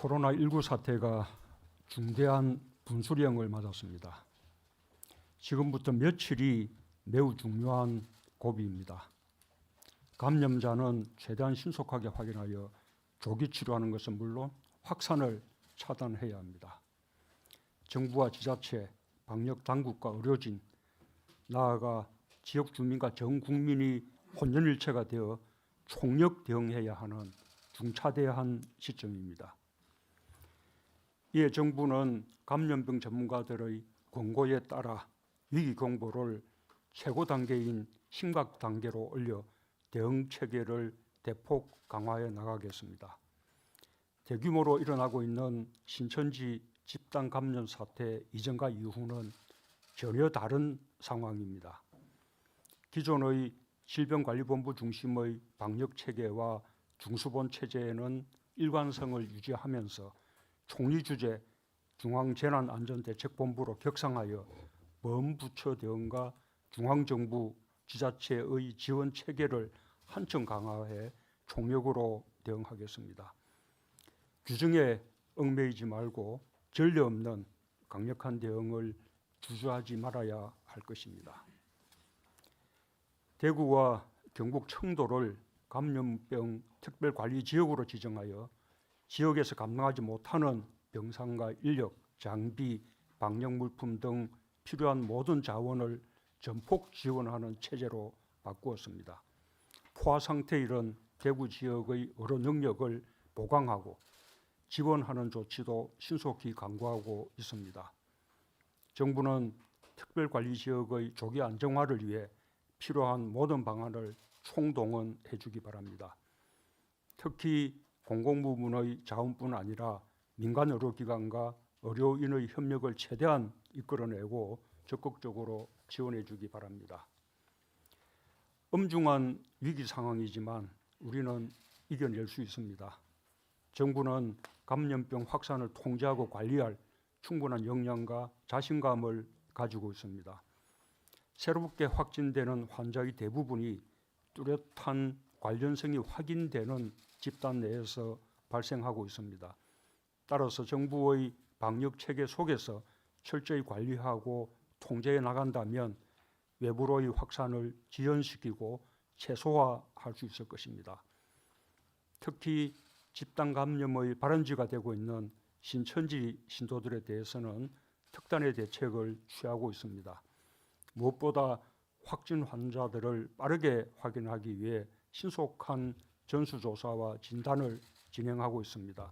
코로나19 사태가 중대한 분수령을 맞았습니다. 지금부터 며칠이 매우 중요한 고비입니다. 감염자는 최대한 신속하게 확인하여 조기 치료하는 것은 물론 확산을 차단해야 합니다. 정부와 지자체, 방역 당국과 의료진, 나아가 지역 주민과 전 국민이 혼연일체가 되어 총력 대응해야 하는 중차대한 시점입니다. 이에 정부는 감염병 전문가들의 권고에 따라 위기 경보를 최고 단계인 심각 단계로 올려 대응 체계를 대폭 강화해 나가겠습니다. 대규모로 일어나고 있는 신천지 집단 감염 사태 이전과 이후는 전혀 다른 상황입니다. 기존의 질병관리본부 중심의 방역 체계와 중수본 체제에는 일관성을 유지하면서 총리 주재 중앙재난안전대책본부로 격상하여 범부처 대응과 중앙정부 지자체의 지원 체계를 한층 강화해 총력으로 대응하겠습니다. 규정에 얽매이지 말고 전례 없는 강력한 대응을 주저하지 말아야 할 것입니다. 대구와 경북 청도를 감염병 특별관리지역으로 지정하여 지역에서 감당하지 못하는 병상과 인력, 장비, 방역물품 등 필요한 모든 자원을 전폭 지원하는 체제로 바꾸었습니다. 포화 상태에 이른 대구 지역의 의료 능력을 보강하고 지원하는 조치도 신속히 강구하고 있습니다. 정부는 특별관리지역의 조기 안정화를 위해 필요한 모든 방안을 총동원해 주기 바랍니다. 특히 공공부문의 자원뿐 아니라 민간 의료기관과 의료인의 협력을 최대한 이끌어내고 적극적으로 지원해 주기 바랍니다. 엄중한 위기 상황이지만 우리는 이겨낼 수 있습니다. 정부는 감염병 확산을 통제하고 관리할 충분한 역량과 자신감을 가지고 있습니다. 새롭게 확진되는 환자의 대부분이 뚜렷한 관련성이 확인되는 집단 내에서 발생하고 있습니다. 따라서 정부의 방역 체계 속에서 철저히 관리하고 통제해 나간다면 외부로의 확산을 지연시키고 최소화할 수 있을 것입니다. 특히 집단 감염의 발원지가 되고 있는 신천지 신도들에 대해서는 특단의 대책을 취하고 있습니다. 무엇보다 확진 환자들을 빠르게 확인하기 위해 신속한 전수조사와 진단을 진행하고 있습니다.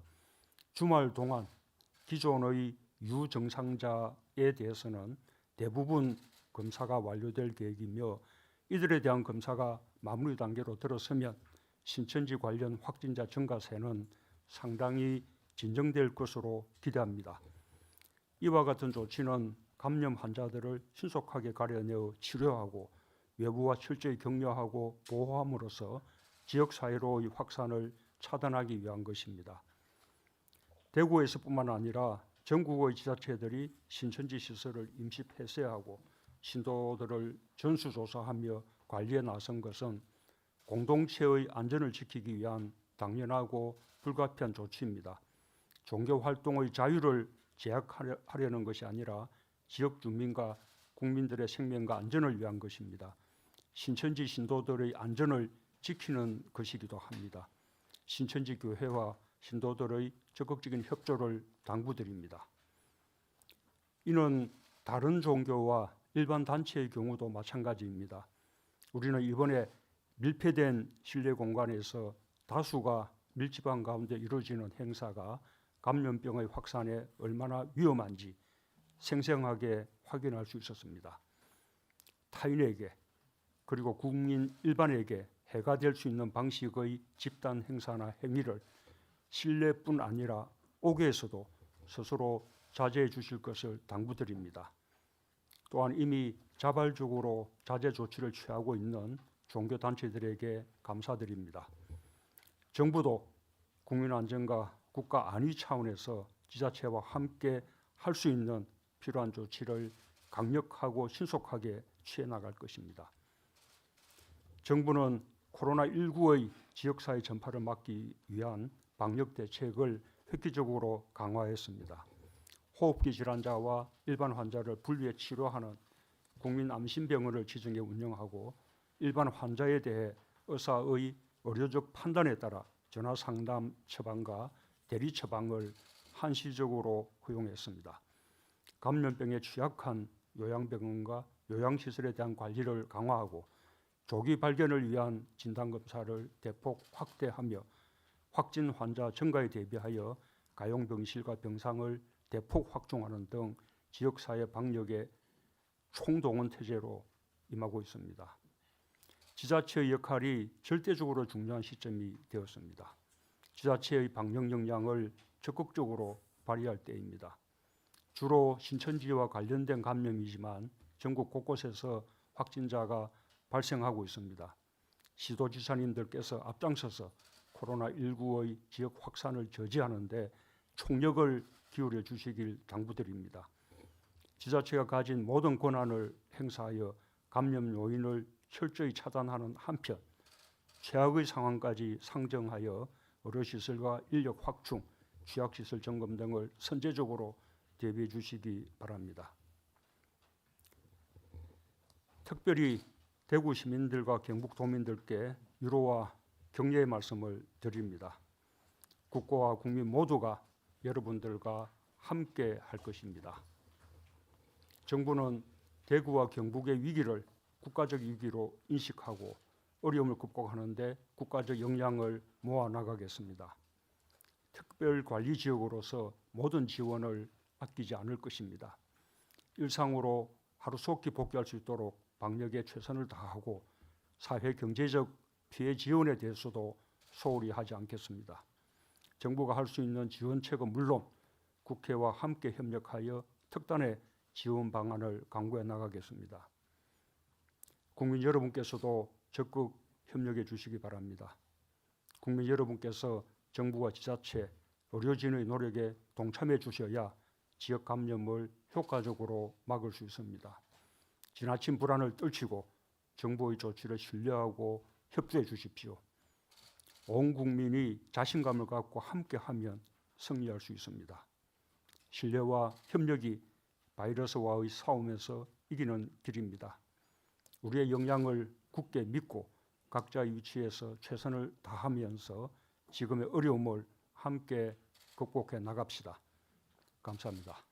주말 동안 기존의 유증상자에 대해서는 대부분 검사가 완료될 계획이며 이들에 대한 검사가 마무리 단계로 들어서면 신천지 관련 확진자 증가세는 상당히 진정될 것으로 기대합니다. 이와 같은 조치는 감염 환자들을 신속하게 가려내어 치료하고 외부와 철저히 격려하고 보호함으로써 지역사회로의 확산을 차단하기 위한 것입니다. 대구에서뿐만 아니라 전국의 지자체들이 신천지 시설을 임시 폐쇄하고 신도들을 전수조사하며 관리에 나선 것은 공동체의 안전을 지키기 위한 당연하고 불가피한 조치입니다. 종교 활동의 자유를 제약하려는 것이 아니라 지역 주민과 국민들의 생명과 안전을 위한 것입니다. 신천지 신도들의 안전을 지키는 것이기도 합니다. 신천지 교회와 신도들의 적극적인 협조를 당부드립니다. 이는 다른 종교와 일반 단체의 경우도 마찬가지입니다. 우리는 이번에 밀폐된 실내 공간에서 다수가 밀집한 가운데 이루어지는 행사가 감염병의 확산에 얼마나 위험한지 생생하게 확인할 수 있었습니다. 타인에게 그리고 국민 일반에게 해가 될 수 있는 방식의 집단 행사나 행위를 실내뿐 아니라 옥외에서도 스스로 자제해 주실 것을 당부드립니다. 또한 이미 자발적으로 자제 조치를 취하고 있는 종교단체들에게 감사드립니다. 정부도 국민안전과 국가 안위 차원에서 지자체와 함께 할 수 있는 필요한 조치를 강력하고 신속하게 취해 나갈 것입니다. 정부는 코로나19의 지역사회 전파를 막기 위한 방역 대책을 획기적으로 강화했습니다. 호흡기 질환자와 일반 환자를 분리해 치료하는 국민암심병원을 지정해 운영하고 일반 환자에 대해 의사의 의료적 판단에 따라 전화 상담 처방과 대리 처방을 한시적으로 허용했습니다. 감염병에 취약한 요양병원과 요양시설에 대한 관리를 강화하고 조기 발견을 위한 진단검사를 대폭 확대하며 확진 환자 증가에 대비하여 가용병실과 병상을 대폭 확충하는 등 지역사회 방역에 총동원 태세로 임하고 있습니다. 지자체의 역할이 절대적으로 중요한 시점이 되었습니다. 지자체의 방역 역량을 적극적으로 발휘할 때입니다. 주로 신천지와 관련된 감염이지만 전국 곳곳에서 확진자가 발생하고 있습니다. 시도지사님들께서 앞장서서 코로나19의 지역 확산을 저지하는 데 총력을 기울여 주시길 당부드립니다. 지자체가 가진 모든 권한을 행사하여 감염 요인을 철저히 차단하는 한편 최악의 상황까지 상정하여 의료시설과 인력 확충, 취약시설 점검 등을 선제적으로 대비해 주시기 바랍니다. 특별히 대구 시민들과 경북 도민들께 위로와 격려의 말씀을 드립니다. 국가와 국민 모두가 여러분들과 함께 할 것입니다. 정부는 대구와 경북의 위기를 국가적 위기로 인식하고 어려움을 극복하는 데 국가적 역량을 모아 나가겠습니다. 특별관리지역으로서 모든 지원을 아끼지 않을 것입니다. 일상으로 하루속히 복귀할 수 있도록 방역에 최선을 다하고 사회 경제적 피해 지원에 대해서도 소홀히 하지 않겠습니다. 정부가 할 수 있는 지원책은 물론 국회와 함께 협력하여 특단의 지원 방안을 강구해 나가겠습니다. 국민 여러분께서도 적극 협력해 주시기 바랍니다. 국민 여러분께서 정부와 지자체, 의료진의 노력에 동참해 주셔야 지역 감염을 효과적으로 막을 수 있습니다. 지나친 불안을 떨치고 정부의 조치를 신뢰하고 협조해 주십시오. 온 국민이 자신감을 갖고 함께하면 승리할 수 있습니다. 신뢰와 협력이 바이러스와의 싸움에서 이기는 길입니다. 우리의 역량을 굳게 믿고 각자의 위치에서 최선을 다하면서 지금의 어려움을 함께 극복해 나갑시다. 감사합니다.